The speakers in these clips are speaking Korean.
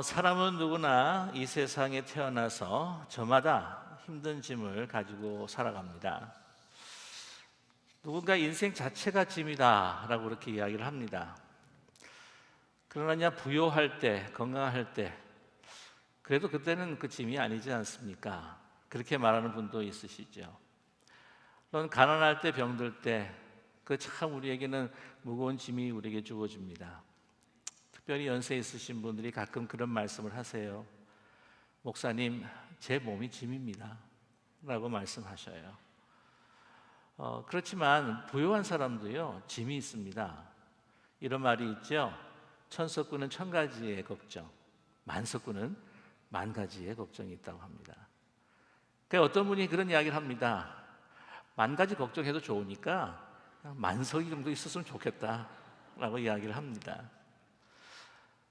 사람은 누구나 이 세상에 태어나서 저마다 힘든 짐을 가지고 살아갑니다. 누군가 인생 자체가 짐이다 라고 그렇게 이야기를 합니다. 그러나 부유할 때, 건강할 때 그래도 그때는 그 짐이 아니지 않습니까? 그렇게 말하는 분도 있으시죠. 또는 가난할 때, 병들 때 그 참 우리에게는 무거운 짐이 우리에게 주어집니다. 특별히 연세 있으신 분들이 가끔 그런 말씀을 하세요. 목사님, 제 몸이 짐입니다 라고 말씀하셔요. 그렇지만 부유한 사람도요, 짐이 있습니다. 이런 말이 있죠. 천석구는 천 가지의 걱정, 만석구는 만 가지의 걱정이 있다고 합니다. 그러니까 어떤 분이 그런 이야기를 합니다. 만 가지 걱정해도 좋으니까 만석이 정도 있었으면 좋겠다 라고 이야기를 합니다.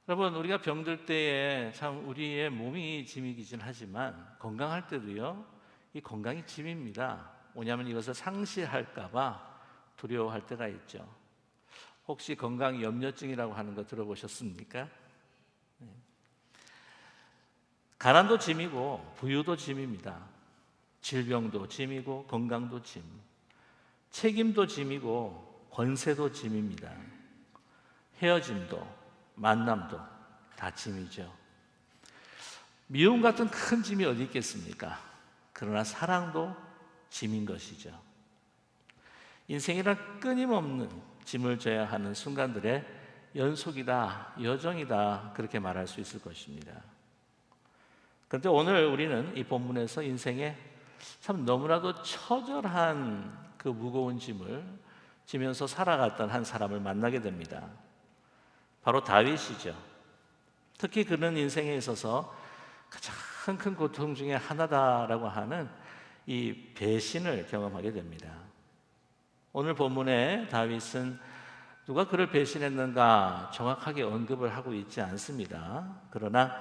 여러분, 우리가 병들 때에 참 우리의 몸이 짐이긴 하지만 건강할 때도요, 이 건강이 짐입니다. 뭐냐면 이것을 상실할까 봐 두려워할 때가 있죠. 혹시 건강 염려증이라고 하는 거 들어보셨습니까? 네. 가난도 짐이고 부유도 짐입니다. 질병도 짐이고 건강도 짐, 책임도 짐이고 권세도 짐입니다. 헤어짐도 만남도 다 짐이죠. 미움 같은 큰 짐이 어디 있겠습니까? 그러나 사랑도 짐인 것이죠. 인생이란 끊임없는 짐을 져야 하는 순간들의 연속이다, 여정이다, 그렇게 말할 수 있을 것입니다. 그런데 오늘 우리는 이 본문에서 인생에 참 너무나도 처절한 그 무거운 짐을 지면서 살아갔던 한 사람을 만나게 됩니다. 바로 다윗이죠. 특히 그는 인생에 있어서 가장 큰 고통 중에 하나다라고 하는 이 배신을 경험하게 됩니다. 오늘 본문에 다윗은 누가 그를 배신했는가 정확하게 언급을 하고 있지 않습니다. 그러나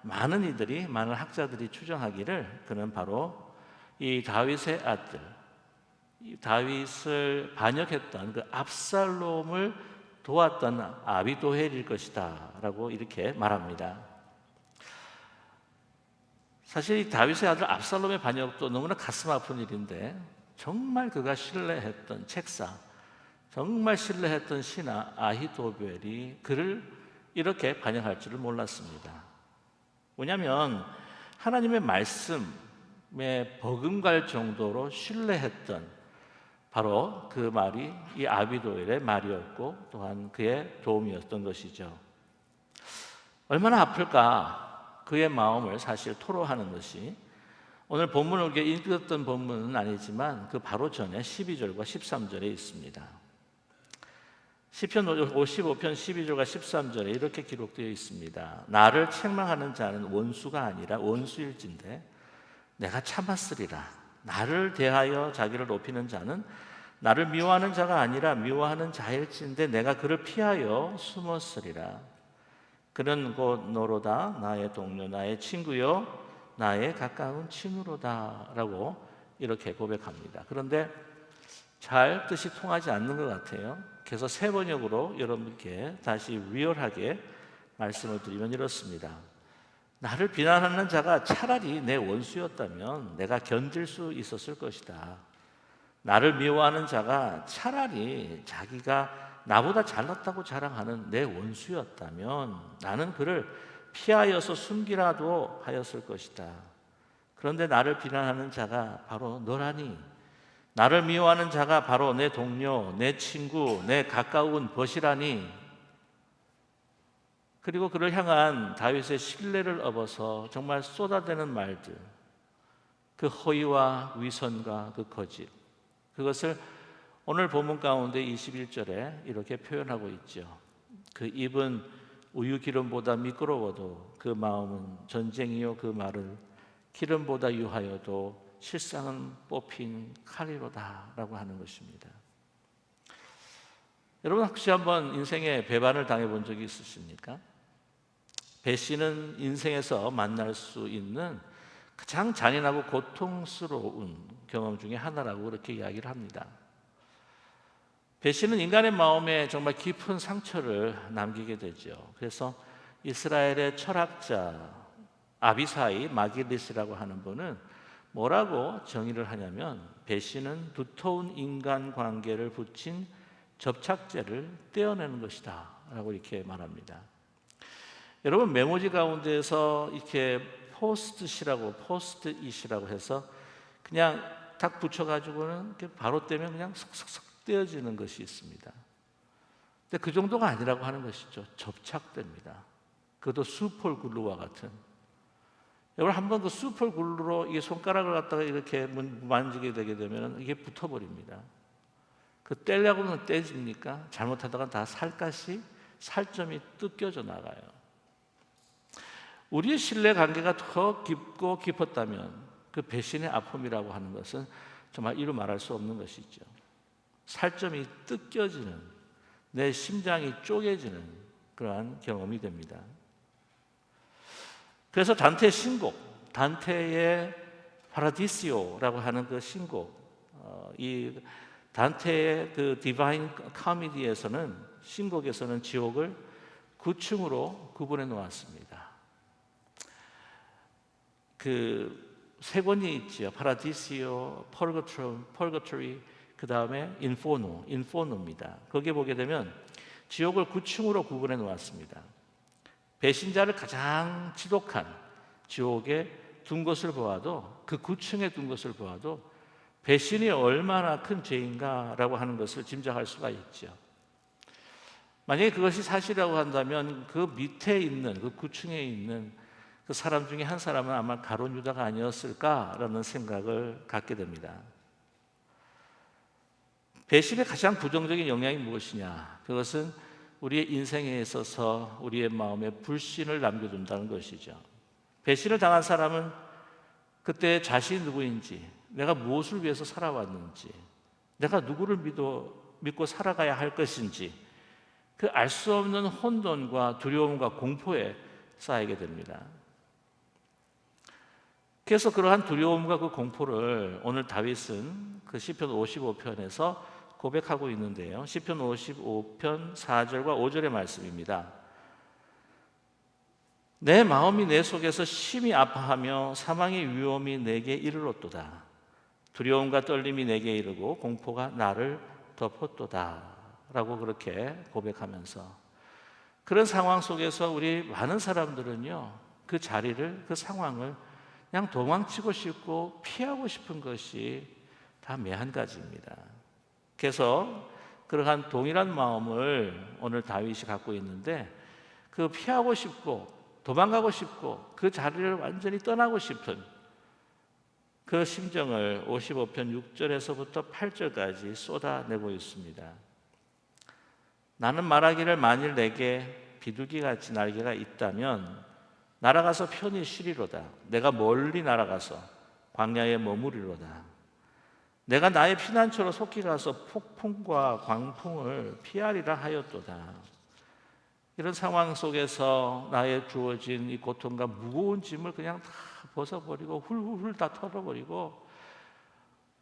많은 이들이, 많은 학자들이 추정하기를 그는 바로 이 다윗의 아들, 이 다윗을 반역했던 그 압살롬을 도왔던 아비도헬일 것이다 라고 이렇게 말합니다. 사실 이 다윗의 아들 압살롬의 반역도 너무나 가슴 아픈 일인데 정말 그가 신뢰했던 책사, 정말 신뢰했던 신하 아히도벨이 그를 이렇게 반역할 줄을 몰랐습니다. 뭐냐면 하나님의 말씀에 버금갈 정도로 신뢰했던 바로 그 말이 이 아비도엘의 말이었고 또한 그의 도움이었던 것이죠. 얼마나 아플까 그의 마음을 사실 토로하는 것이 오늘 본문을 우리가 읽었던 본문은 아니지만 그 바로 전에 12절과 13절에 있습니다. 시편 55편 12절과 13절에 이렇게 기록되어 있습니다. 나를 책망하는 자는 원수가 아니라 원수일진데 내가 참았으리라. 나를 대하여 자기를 높이는 자는 나를 미워하는 자가 아니라 미워하는 자일진데 내가 그를 피하여 숨었으리라. 그는 곧 너로다 나의 동료 나의 친구요 나의 가까운 친구로다 라고 이렇게 고백합니다. 그런데 잘 뜻이 통하지 않는 것 같아요. 그래서 새 번역으로 여러분께 다시 리얼하게 말씀을 드리면 이렇습니다. 나를 비난하는 자가 차라리 내 원수였다면 내가 견딜 수 있었을 것이다. 나를 미워하는 자가 차라리 자기가 나보다 잘났다고 자랑하는 내 원수였다면 나는 그를 피하여서 숨기라도 하였을 것이다. 그런데 나를 비난하는 자가 바로 너라니, 나를 미워하는 자가 바로 내 동료, 내 친구, 내 가까운 벗이라니. 그리고 그를 향한 다윗의 신뢰를 업어서 정말 쏟아대는 말들, 그 허위와 위선과 그 거짓, 그것을 오늘 본문 가운데 21절에 이렇게 표현하고 있죠. 그 입은 우유 기름보다 미끄러워도 그 마음은 전쟁이요 그 말을 기름보다 유하여도 실상은 뽑힌 칼이로다 라고 하는 것입니다. 여러분 혹시 한번 인생에 배반을 당해본 적이 있으십니까? 배신은 인생에서 만날 수 있는 가장 잔인하고 고통스러운 경험 중에 하나라고 그렇게 이야기를 합니다. 배신은 인간의 마음에 정말 깊은 상처를 남기게 되죠. 그래서 이스라엘의 철학자 아비사이 마길리스라고 하는 분은 뭐라고 정의를 하냐면, 배신은 두터운 인간관계를 붙인 접착제를 떼어내는 것이다 라고 이렇게 말합니다. 여러분, 메모지 가운데에서 이렇게 포스트잇이라고 해서 그냥 딱 붙여가지고는 이렇게 바로 떼면 그냥 슥슥슥 떼어지는 것이 있습니다. 근데 그 정도가 아니라고 하는 것이죠. 접착됩니다. 그것도 슈퍼글루와 같은. 여러분, 한번 그 슈퍼글루로 이 손가락을 갖다가 이렇게 만지게 되게 되면 이게 붙어버립니다. 그 떼려고 하면 떼집니까? 잘못하다가 다 살점이 뜯겨져 나가요. 우리의 신뢰 관계가 더 깊고 깊었다면 그 배신의 아픔이라고 하는 것은 정말 이루 말할 수 없는 것이죠. 살점이 뜯겨지는, 내 심장이 쪼개지는 그러한 경험이 됩니다. 그래서 단테의 신곡, 단테의 파라디시오라고 하는 그 신곡, 이 단테의 그 디바인 코미디에서는, 신곡에서는 지옥을 9층으로 구분해 놓았습니다. 그 세 권이 있지요. 파라디시오, 펄거토리, 그 다음에 인포노입니다. 거기에 보게 되면 지옥을 9층으로 구분해 놓았습니다. 배신자를 가장 지독한 지옥에 둔 것을 보아도, 그 9층에 둔 것을 보아도 배신이 얼마나 큰 죄인가라고 하는 것을 짐작할 수가 있죠. 만약에 그것이 사실이라고 한다면 그 밑에 있는, 그 9층에 있는 그 사람 중에 한 사람은 아마 가룟 유다가 아니었을까라는 생각을 갖게 됩니다. 배신의 가장 부정적인 영향이 무엇이냐? 그것은 우리의 인생에 있어서 우리의 마음에 불신을 남겨둔다는 것이죠. 배신을 당한 사람은 그때 자신이 누구인지, 내가 무엇을 위해서 살아왔는지, 내가 누구를 믿고 살아가야 할 것인지, 그 알 수 없는 혼돈과 두려움과 공포에 쌓이게 됩니다. 그래서 그러한 두려움과 그 공포를 오늘 다윗은 그 시편 55편에서 고백하고 있는데요. 시편 55편 4절과 5절의 말씀입니다. 내 마음이 내 속에서 심히 아파하며 사망의 위험이 내게 이르렀도다. 두려움과 떨림이 내게 이르고 공포가 나를 덮었도다 라고 그렇게 고백하면서, 그런 상황 속에서 우리 많은 사람들은요, 그 자리를, 그 상황을 그냥 도망치고 싶고 피하고 싶은 것이 다 매한가지입니다. 그래서 그러한 동일한 마음을 오늘 다윗이 갖고 있는데, 그 피하고 싶고 도망가고 싶고 그 자리를 완전히 떠나고 싶은 그 심정을 55편 6절에서부터 8절까지 쏟아내고 있습니다. 나는 말하기를, 만일 내게 비둘기같이 날개가 있다면 날아가서 편히 쉬리로다. 내가 멀리 날아가서 광야에 머무리로다. 내가 나의 피난처로 속히 가서 폭풍과 광풍을 피하리라 하였도다. 이런 상황 속에서 나의 주어진 이 고통과 무거운 짐을 그냥 다 벗어버리고 훌훌 다 털어버리고,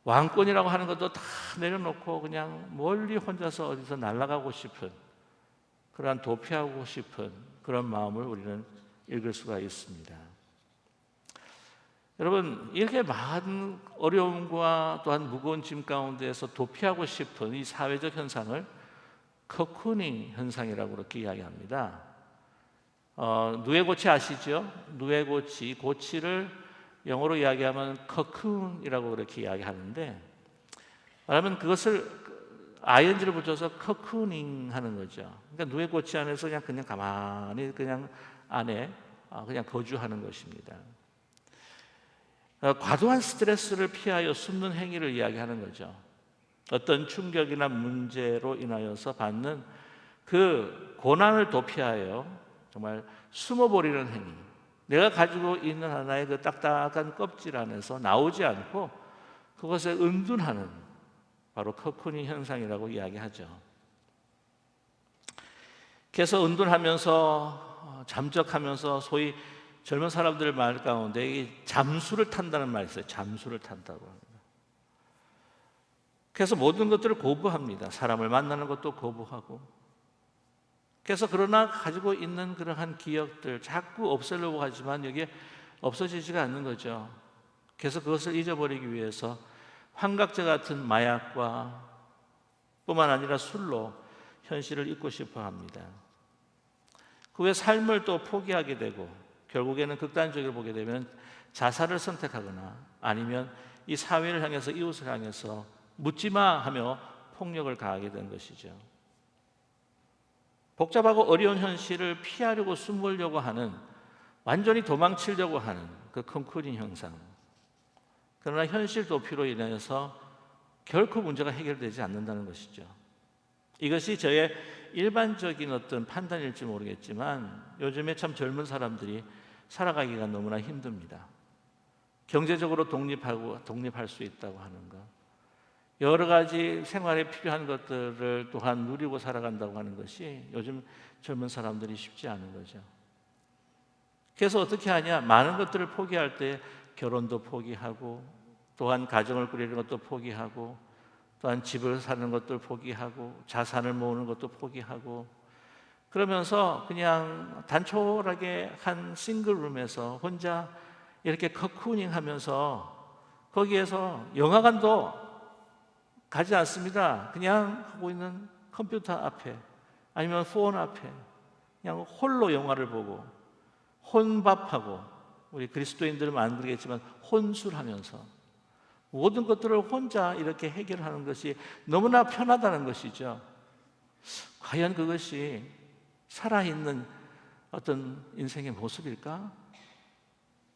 왕권이라고 하는 것도 다 내려놓고 그냥 멀리 혼자서 어디서 날아가고 싶은, 그러한 도피하고 싶은 그런 마음을 우리는 읽을 수가 있습니다. 여러분, 이렇게 많은 어려움과 또한 무거운 짐 가운데에서 도피하고 싶은 이 사회적 현상을 커쿠닝 현상이라고 그렇게 이야기합니다. 누에고치 아시죠? 누에고치, 고치를 영어로 이야기하면 커쿤이라고 그렇게 이야기하는데, 말하면 그것을 ing를 붙여서 커쿠닝 하는 거죠. 그러니까 누에고치 안에서 그냥 가만히 그냥 안에 그냥 거주하는 것입니다. 과도한 스트레스를 피하여 숨는 행위를 이야기하는 거죠. 어떤 충격이나 문제로 인하여서 받는 그 고난을 도피하여 정말 숨어버리는 행위, 내가 가지고 있는 하나의 그 딱딱한 껍질 안에서 나오지 않고 그것에 은둔하는, 바로 커쿠닝 현상이라고 이야기하죠. 그래서 은둔하면서 잠적하면서, 소위 젊은 사람들 말 가운데 이 잠수를 탄다는 말이 있어요. 잠수를 탄다고 합니다. 그래서 모든 것들을 거부합니다. 사람을 만나는 것도 거부하고, 그래서 그러나 가지고 있는 그러한 기억들 자꾸 없애려고 하지만 여기에 없어지지가 않는 거죠. 그래서 그것을 잊어버리기 위해서 환각제 같은 마약과 뿐만 아니라 술로 현실을 잊고 싶어 합니다. 그 후에 삶을 또 포기하게 되고 결국에는 극단적으로 보게 되면 자살을 선택하거나 아니면 이 사회를 향해서 이웃을 향해서 묻지마 하며 폭력을 가하게 된 것이죠. 복잡하고 어려운 현실을 피하려고 숨으려고 하는, 완전히 도망치려고 하는 그 컴퓨팅 형상. 그러나 현실 도피로 인해서 결코 문제가 해결되지 않는다는 것이죠. 이것이 저의 일반적인 어떤 판단일지 모르겠지만 요즘에 참 젊은 사람들이 살아가기가 너무나 힘듭니다. 경제적으로 독립할 수 있다고 하는 것, 여러 가지 생활에 필요한 것들을 또한 누리고 살아간다고 하는 것이 요즘 젊은 사람들이 쉽지 않은 거죠. 그래서 어떻게 하냐? 많은 것들을 포기할 때 결혼도 포기하고, 또한 가정을 꾸리는 것도 포기하고, 또한 집을 사는 것도 포기하고, 자산을 모으는 것도 포기하고, 그러면서 그냥 단촐하게 한 싱글룸에서 혼자 이렇게 커쿠닝 하면서 거기에서 영화관도 가지 않습니다. 그냥 하고 있는 컴퓨터 앞에 아니면 폰 앞에 그냥 홀로 영화를 보고 혼밥하고, 우리 그리스도인들은 안 그러겠지만 혼술하면서 모든 것들을 혼자 이렇게 해결하는 것이 너무나 편하다는 것이죠. 과연 그것이 살아있는 어떤 인생의 모습일까?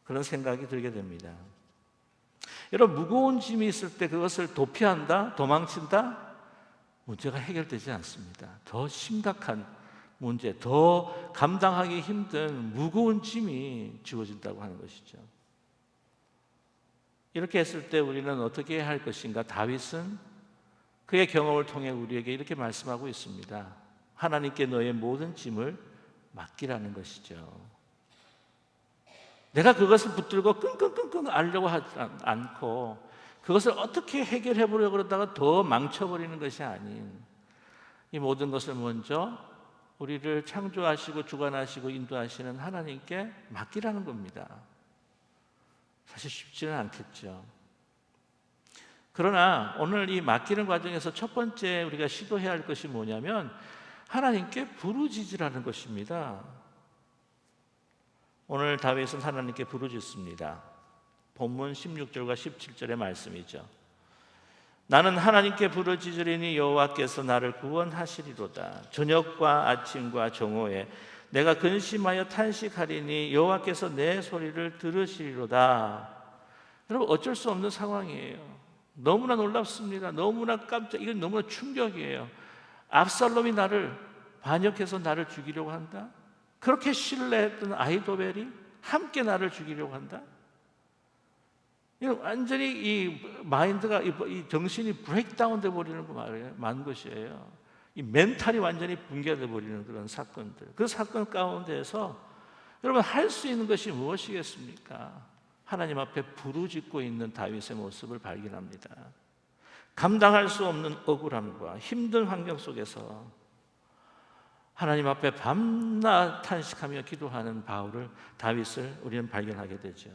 그런 생각이 들게 됩니다. 여러분, 무거운 짐이 있을 때 그것을 도피한다, 도망친다? 문제가 해결되지 않습니다. 더 심각한 문제, 더 감당하기 힘든 무거운 짐이 지워진다고 하는 것이죠. 이렇게 했을 때 우리는 어떻게 해야 할 것인가? 다윗은 그의 경험을 통해 우리에게 이렇게 말씀하고 있습니다. 하나님께 너의 모든 짐을 맡기라는 것이죠. 내가 그것을 붙들고 끙끙끙끙 앓려고 하지 않고 그것을 어떻게 해결해 보려고 그러다가 더 망쳐버리는 것이 아닌, 이 모든 것을 먼저 우리를 창조하시고 주관하시고 인도하시는 하나님께 맡기라는 겁니다. 사실 쉽지는 않겠죠. 그러나 오늘 이 맡기는 과정에서 첫 번째 우리가 시도해야 할 것이 뭐냐면 하나님께 부르짖으라는 것입니다. 오늘 다윗은 하나님께 부르짖습니다. 본문 16절과 17절의 말씀이죠. 나는 하나님께 부르짖으리니 여호와께서 나를 구원하시리로다. 저녁과 아침과 정오에 내가 근심하여 탄식하리니 여호와께서 내 소리를 들으시리로다. 여러분, 어쩔 수 없는 상황이에요. 너무나 놀랍습니다. 너무나 이건 너무나 충격이에요. 압살롬이 나를 반역해서 나를 죽이려고 한다? 그렇게 신뢰했던 아히도벨이 함께 나를 죽이려고 한다? 완전히 이 마인드가, 이 정신이 브레이크다운 돼 버리는 거 말이에요. 만 것이에요. 이 멘탈이 완전히 붕괴돼 버리는 그런 사건들. 그 사건 가운데에서 여러분 할 수 있는 것이 무엇이겠습니까? 하나님 앞에 부르짖고 있는 다윗의 모습을 발견합니다. 감당할 수 없는 억울함과 힘든 환경 속에서 하나님 앞에 밤낮 탄식하며 기도하는 다윗을 우리는 발견하게 되죠.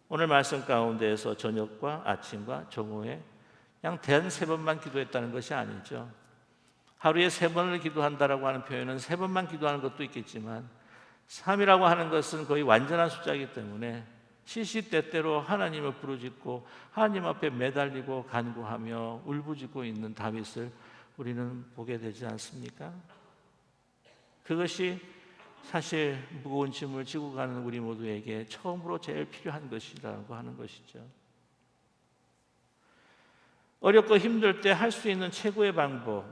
오늘 말씀 가운데에서 저녁과 아침과 정오에 그냥 단 3번만 기도했다는 것이 아니죠. 하루에 3번을 기도한다라고 하는 표현은 3번만 기도하는 것도 있겠지만 3이라고 하는 것은 거의 완전한 숫자이기 때문에 시시때때로 하나님을 부르짖고 하나님 앞에 매달리고 간구하며 울부짖고 있는 다윗을 우리는 보게 되지 않습니까? 그것이 사실 무거운 짐을 지고 가는 우리 모두에게 처음으로 제일 필요한 것이라고 하는 것이죠. 어렵고 힘들 때 할 수 있는 최고의 방법,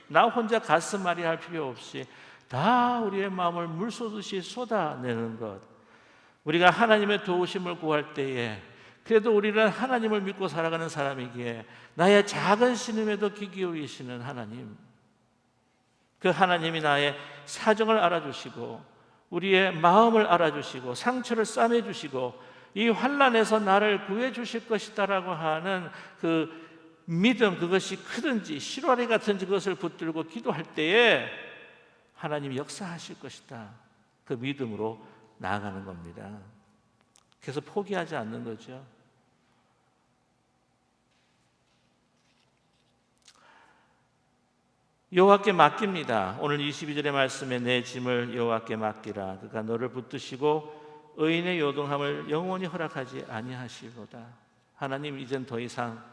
나 혼자 가슴앓이 할 필요 없이 다 우리의 마음을 물 쏟듯이 쏟아내는 것. 우리가 하나님의 도우심을 구할 때에 그래도 우리는 하나님을 믿고 살아가는 사람이기에 나의 작은 신음에도 귀 기울이시는 하나님, 그 하나님이 나의 사정을 알아주시고 우리의 마음을 알아주시고 상처를 싸매주시고 이 환난에서 나를 구해주실 것이다라고 하는 그 믿음, 그것이 크든지 실화리 같은지 그것을 붙들고 기도할 때에 하나님이 역사하실 것이다. 그 믿음으로 나아가는 겁니다. 그래서 포기하지 않는 거죠. 여호와께 맡깁니다. 오늘 22절의 말씀에 내 짐을 여호와께 맡기라. 그가 너를 붙드시고 의인의 요동함을 영원히 허락하지 아니하시로다. 하나님, 이젠 더 이상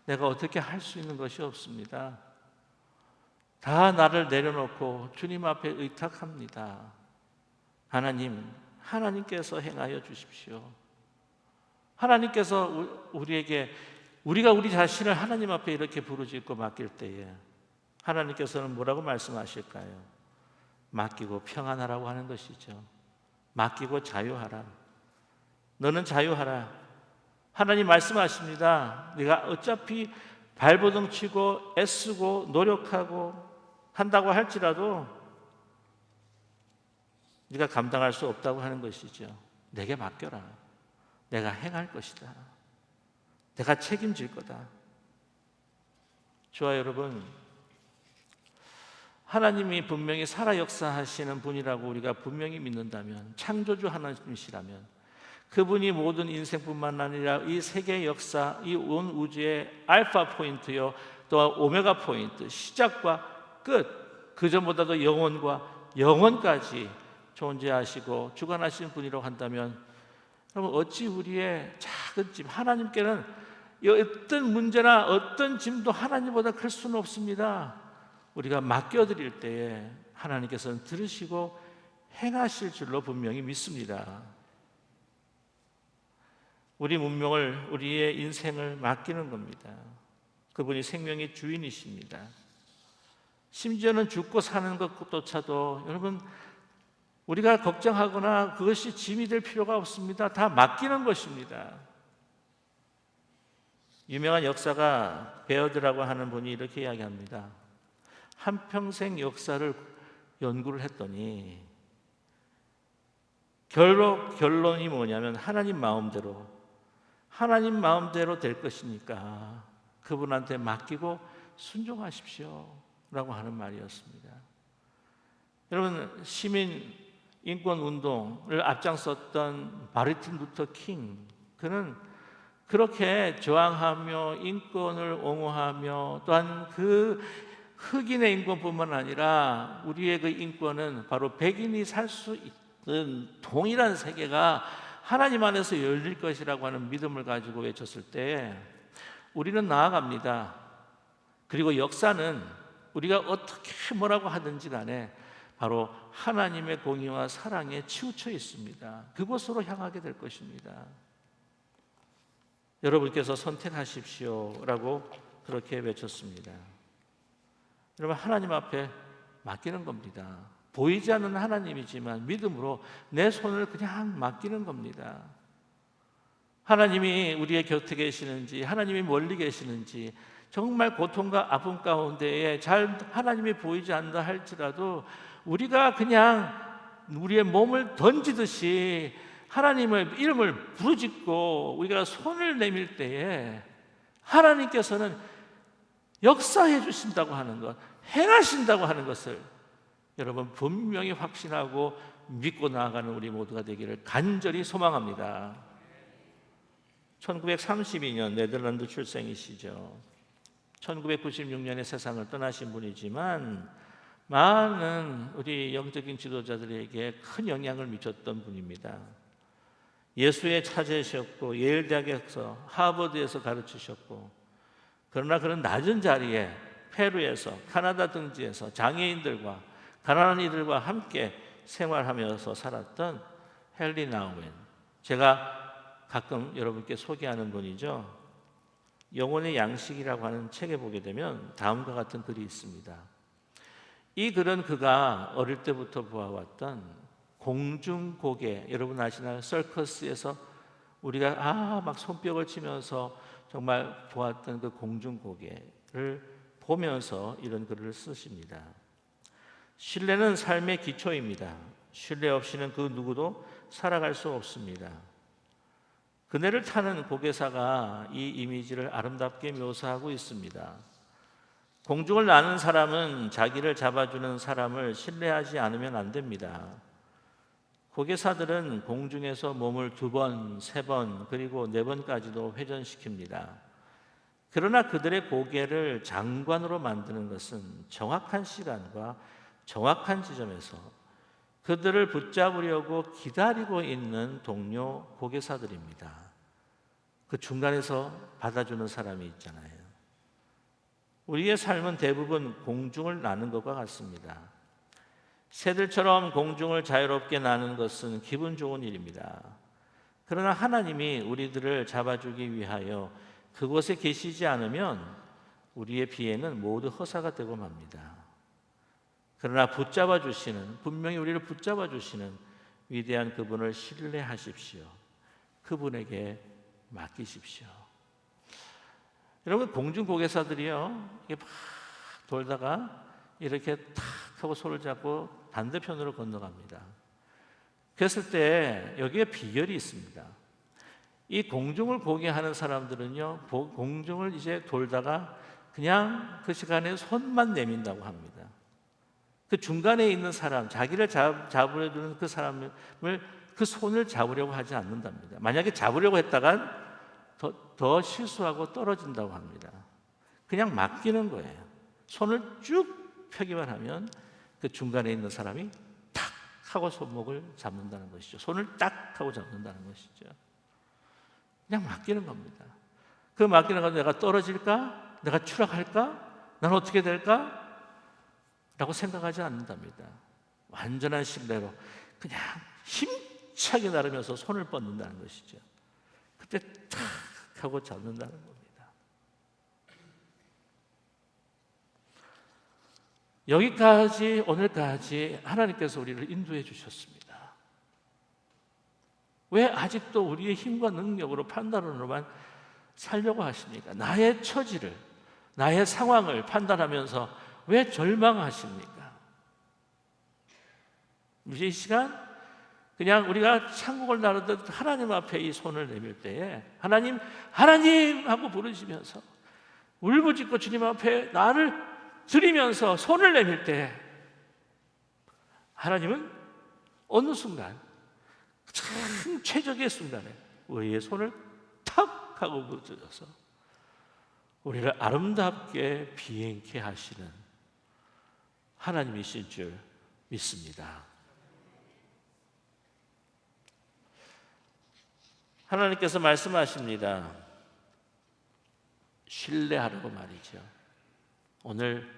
내가 어떻게 할 수 있는 것이 없습니다. 다 나를 내려놓고 주님 앞에 의탁합니다. 하나님, 하나님께서 행하여 주십시오. 하나님께서 우리가 우리 자신을 하나님 앞에 이렇게 부르짖고 맡길 때에 하나님께서는 뭐라고 말씀하실까요? 맡기고 평안하라고 하는 것이죠. 맡기고 자유하라. 너는 자유하라. 하나님 말씀하십니다. 네가 어차피 발버둥 치고 애쓰고 노력하고 한다고 할지라도 네가 감당할 수 없다고 하는 것이죠. 내게 맡겨라. 내가 행할 것이다. 내가 책임질 거다. 저와 여러분, 하나님이 분명히 살아 역사하시는 분이라고 우리가 분명히 믿는다면, 창조주 하나님이시라면 그분이 모든 인생뿐만 아니라 이 세계의 역사, 이 온 우주의 알파 포인트요, 또 오메가 포인트, 시작과 끝, 그 전보다도 영원과 영원까지 존재하시고 주관하시는 분이라고 한다면, 여러분, 어찌 우리의 작은 짐, 하나님께는 어떤 문제나 어떤 짐도 하나님보다 클 수는 없습니다. 우리가 맡겨드릴 때에 하나님께서는 들으시고 행하실 줄로 분명히 믿습니다. 우리 문명을, 우리의 인생을 맡기는 겁니다. 그분이 생명의 주인이십니다. 심지어는 죽고 사는 것조차도 여러분, 우리가 걱정하거나 그것이 짐이 될 필요가 없습니다. 다 맡기는 것입니다. 유명한 역사가 베어드라고 하는 분이 이렇게 이야기합니다. 한평생 역사를 연구를 했더니 결론이 뭐냐면 하나님 마음대로 될 것이니까 그분한테 맡기고 순종하십시오 라고 하는 말이었습니다. 여러분, 시민 인권 운동을 앞장섰던 마르틴 루터 킹, 그는 그렇게 저항하며 인권을 옹호하며 또한 그 흑인의 인권뿐만 아니라 우리의 그 인권은 바로 백인이 살 수 있는 동일한 세계가 하나님 안에서 열릴 것이라고 하는 믿음을 가지고 외쳤을 때 우리는 나아갑니다. 그리고 역사는 우리가 어떻게 뭐라고 하든지 간에 바로 하나님의 공의와 사랑에 치우쳐 있습니다. 그곳으로 향하게 될 것입니다. 여러분께서 선택하십시오라고 그렇게 외쳤습니다. 여러분, 하나님 앞에 맡기는 겁니다. 보이지 않는 하나님이지만 믿음으로 내 손을 그냥 맡기는 겁니다. 하나님이 우리의 곁에 계시는지, 하나님이 멀리 계시는지, 정말 고통과 아픔 가운데에 하나님이 보이지 않는다 할지라도 우리가 그냥 우리의 몸을 던지듯이 하나님의 이름을 부르짖고 우리가 손을 내밀 때에 하나님께서는 역사해 주신다고 하는 것, 행하신다고 하는 것을 여러분 분명히 확신하고 믿고 나아가는 우리 모두가 되기를 간절히 소망합니다. 1932년 네덜란드 출생이시죠. 1996년에 세상을 떠나신 분이지만 많은 우리 영적인 지도자들에게 큰 영향을 미쳤던 분입니다. 예수의 차제셨고 예일대학에서 하버드에서 가르치셨고, 그러나 그런 낮은 자리에 페루에서 카나다 등지에서 장애인들과 가난한 이들과 함께 생활하면서 살았던 헨리 나우엔, 제가 가끔 여러분께 소개하는 분이죠. 영혼의 양식이라고 하는 책에 보게 되면 다음과 같은 글이 있습니다. 이 글은 그가 어릴 때부터 보아왔던 공중고개, 여러분 아시나요? 서커스에서 우리가 막 손뼉을 치면서 정말 보았던 그 공중고개를 보면서 이런 글을 쓰십니다. 신뢰는 삶의 기초입니다. 신뢰 없이는 그 누구도 살아갈 수 없습니다. 그네를 타는 고개사가 이 이미지를 아름답게 묘사하고 있습니다. 공중을 나는 사람은 자기를 잡아주는 사람을 신뢰하지 않으면 안 됩니다. 고개사들은 공중에서 몸을 2번, 3번, 그리고 4번까지도 회전시킵니다. 그러나 그들의 고개를 장관으로 만드는 것은 정확한 시간과 정확한 지점에서 그들을 붙잡으려고 기다리고 있는 동료 고개사들입니다. 그 중간에서 받아주는 사람이 있잖아요. 우리의 삶은 대부분 공중을 나는 것과 같습니다. 새들처럼 공중을 자유롭게 나는 것은 기분 좋은 일입니다. 그러나 하나님이 우리들을 잡아주기 위하여 그곳에 계시지 않으면 우리의 비행은 모두 허사가 되고 맙니다. 그러나 붙잡아 주시는, 분명히 우리를 붙잡아 주시는 위대한 그분을 신뢰하십시오. 그분에게 맡기십시오. 여러분, 공중 고개사들이요, 이게 막 돌다가 이렇게 탁 하고 손을 잡고 반대편으로 건너갑니다. 그랬을 때 여기에 비결이 있습니다. 이 공중을 고개하는 사람들은요, 공중을 이제 돌다가 그냥 그 시간에 손만 내민다고 합니다. 그 중간에 있는 사람, 자기를 잡으려는 그 사람을, 그 손을 잡으려고 하지 않는답니다. 만약에 잡으려고 했다간 더 실수하고 떨어진다고 합니다. 그냥 맡기는 거예요. 손을 쭉 펴기만 하면 그 중간에 있는 사람이 탁 하고 손목을 잡는다는 것이죠. 손을 딱 하고 잡는다는 것이죠. 그냥 맡기는 겁니다. 그 맡기는 건 내가 떨어질까? 내가 추락할까? 난 어떻게 될까? 라고 생각하지 않는답니다. 완전한 신뢰로 그냥 힘차게 나르면서 손을 뻗는다는 것이죠. 그때 탁 하고 잡는다는 겁니다. 여기까지, 오늘까지 하나님께서 우리를 인도해 주셨습니다. 왜 아직도 우리의 힘과 능력으로 판단으로만 살려고 하십니까? 나의 처지를, 나의 상황을 판단하면서 왜 절망하십니까? 이제 이 시간 그냥 우리가 창국을 나르듯 하나님 앞에 이 손을 내밀 때에 하나님, 하나님 하고 부르시면서 울부짖고 주님 앞에 나를 드리면서 손을 내밀 때 하나님은 어느 순간 참 최적의 순간에 우리의 손을 탁 하고 붙여서 우리를 아름답게 비행케 하시는 하나님이실 줄 믿습니다. 하나님께서 말씀하십니다. 신뢰하라고 말이죠. 오늘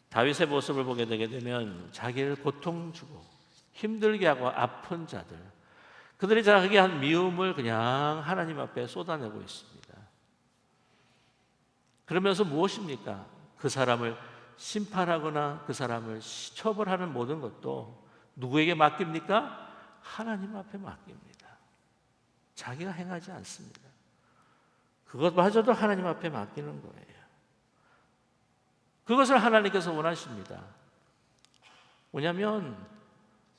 다윗의 모습을 보게 되게 되면 자기를 고통 주고 힘들게 하고 아픈 자들, 그들이 자기에게 한 미움을 그냥 하나님 앞에 쏟아내고 있습니다. 그러면서 무엇입니까? 그 사람을 심판하거나 그 사람을 처벌하는 모든 것도 누구에게 맡깁니까? 하나님 앞에 맡깁니다. 자기가 행하지 않습니다. 그것마저도 하나님 앞에 맡기는 거예요. 그것을 하나님께서 원하십니다. 뭐냐면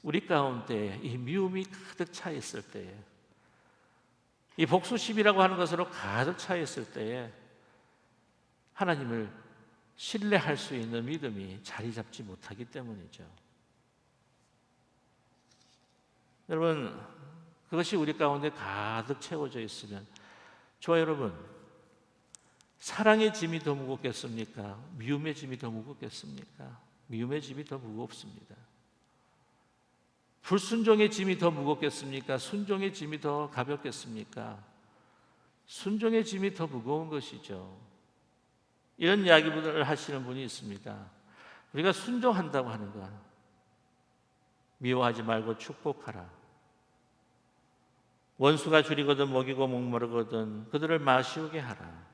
우리 가운데 이 미움이 가득 차 있을 때에, 이 복수심이라고 하는 것으로 가득 차 있을 때에 하나님을 신뢰할 수 있는 믿음이 자리 잡지 못하기 때문이죠. 여러분, 그것이 우리 가운데 가득 채워져 있으면, 저와 여러분, 사랑의 짐이 더 무겁겠습니까? 미움의 짐이 더 무겁겠습니까? 미움의 짐이 더 무겁습니다. 불순종의 짐이 더 무겁겠습니까? 순종의 짐이 더 가볍겠습니까? 순종의 짐이 더 무거운 것이죠. 이런 이야기를 하시는 분이 있습니다. 우리가 순종한다고 하는 것, 미워하지 말고 축복하라. 원수가 줄이거든 먹이고 목마르거든 그들을 마시우게 하라.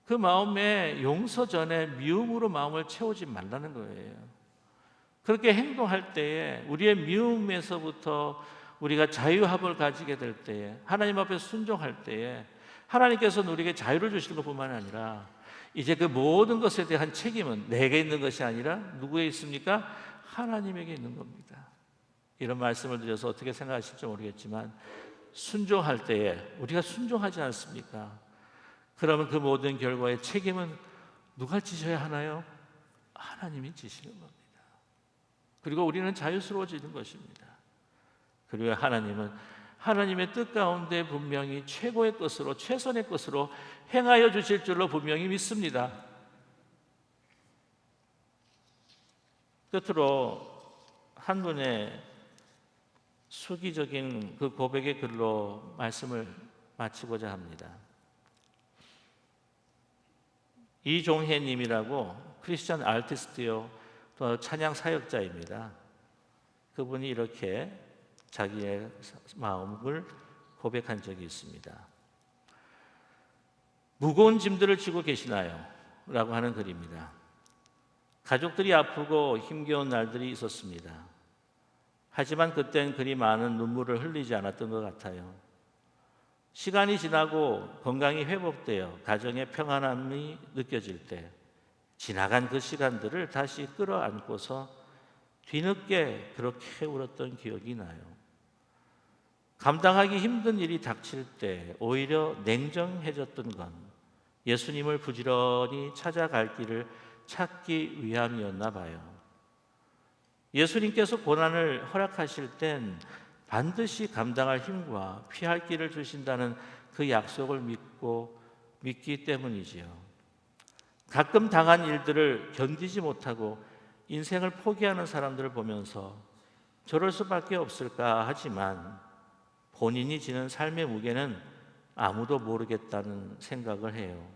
그 마음에 용서 전에 미움으로 마음을 채우지 말라는 거예요. 그렇게 행동할 때에 우리의 미움에서부터 우리가 자유함을 가지게 될 때에, 하나님 앞에 순종할 때에 하나님께서는 우리에게 자유를 주실 것뿐만 아니라 이제 그 모든 것에 대한 책임은 내게 있는 것이 아니라 누구에 있습니까? 하나님에게 있는 겁니다. 이런 말씀을 드려서 어떻게 생각하실지 모르겠지만, 순종할 때에 우리가 순종하지 않습니까? 그러면 그 모든 결과의 책임은 누가 지셔야 하나요? 하나님이 지시는 겁니다. 그리고 우리는 자유스러워지는 것입니다. 그리고 하나님은 하나님의 뜻 가운데 분명히 최고의 것으로, 최선의 것으로 행하여 주실 줄로 분명히 믿습니다. 끝으로 한 분의 수기적인 그 고백의 글로 말씀을 마치고자 합니다. 이종혜님이라고 크리스천 아티스트요, 또 찬양 사역자입니다. 그분이 이렇게 자기의 마음을 고백한 적이 있습니다. 무거운 짐들을 지고 계시나요? 라고 하는 글입니다. 가족들이 아프고 힘겨운 날들이 있었습니다. 하지만 그땐 그리 많은 눈물을 흘리지 않았던 것 같아요. 시간이 지나고 건강이 회복되어 가정의 평안함이 느껴질 때 지나간 그 시간들을 다시 끌어안고서 뒤늦게 그렇게 울었던 기억이 나요. 감당하기 힘든 일이 닥칠 때 오히려 냉정해졌던 건 예수님을 부지런히 찾아갈 길을 찾기 위함이었나 봐요. 예수님께서 고난을 허락하실 땐 반드시 감당할 힘과 피할 길을 주신다는 그 약속을 믿기 때문이지요. 가끔 당한 일들을 견디지 못하고 인생을 포기하는 사람들을 보면서 저럴 수밖에 없을까 하지만 본인이 지는 삶의 무게는 아무도 모르겠다는 생각을 해요.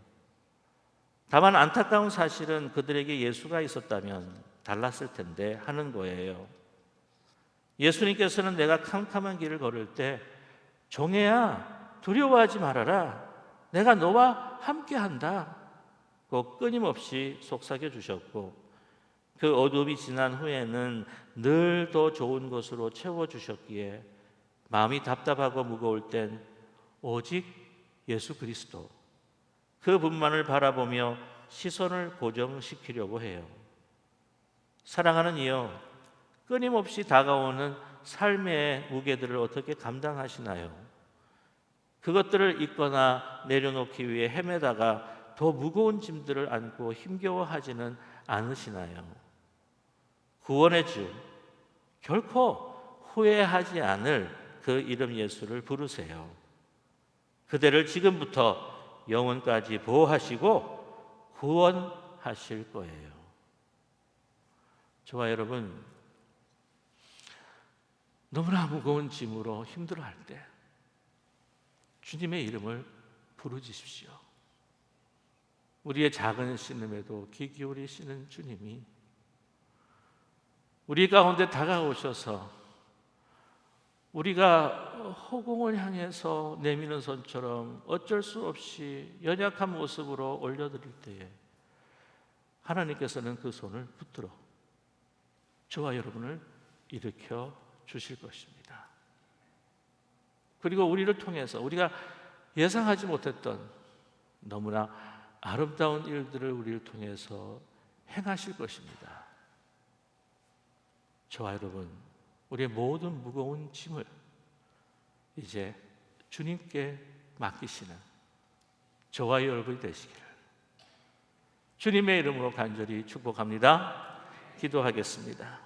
다만 안타까운 사실은 그들에게 예수가 있었다면 달랐을 텐데 하는 거예요. 예수님께서는 내가 캄캄한 길을 걸을 때 종애야 두려워하지 말아라, 내가 너와 함께한다 꼭 끊임없이 속삭여 주셨고, 그 어둠이 지난 후에는 늘 더 좋은 것으로 채워주셨기에 마음이 답답하고 무거울 땐 오직 예수 그리스도 그분만을 바라보며 시선을 고정시키려고 해요. 사랑하는 이여, 끊임없이 다가오는 삶의 무게들을 어떻게 감당하시나요? 그것들을 잊거나 내려놓기 위해 헤매다가 더 무거운 짐들을 안고 힘겨워하지는 않으시나요? 구원의 주, 결코 후회하지 않을 그 이름 예수를 부르세요. 그대를 지금부터 영원까지 보호하시고 구원하실 거예요. 저와 여러분, 너무나 무거운 짐으로 힘들어할 때 주님의 이름을 부르짖으십시오. 우리의 작은 신음에도 귀 기울이시는 주님이 우리 가운데 다가오셔서 우리가 허공을 향해서 내미는 손처럼 어쩔 수 없이 연약한 모습으로 올려드릴 때에 하나님께서는 그 손을 붙들어 저와 여러분을 일으켜 주실 것입니다. 그리고 우리를 통해서 우리가 예상하지 못했던 너무나 아름다운 일들을 우리를 통해서 행하실 것입니다. 저와 여러분, 우리의 모든 무거운 짐을 이제 주님께 맡기시는 저와 여러분이 되시기를 주님의 이름으로 간절히 축복합니다. 기도하겠습니다.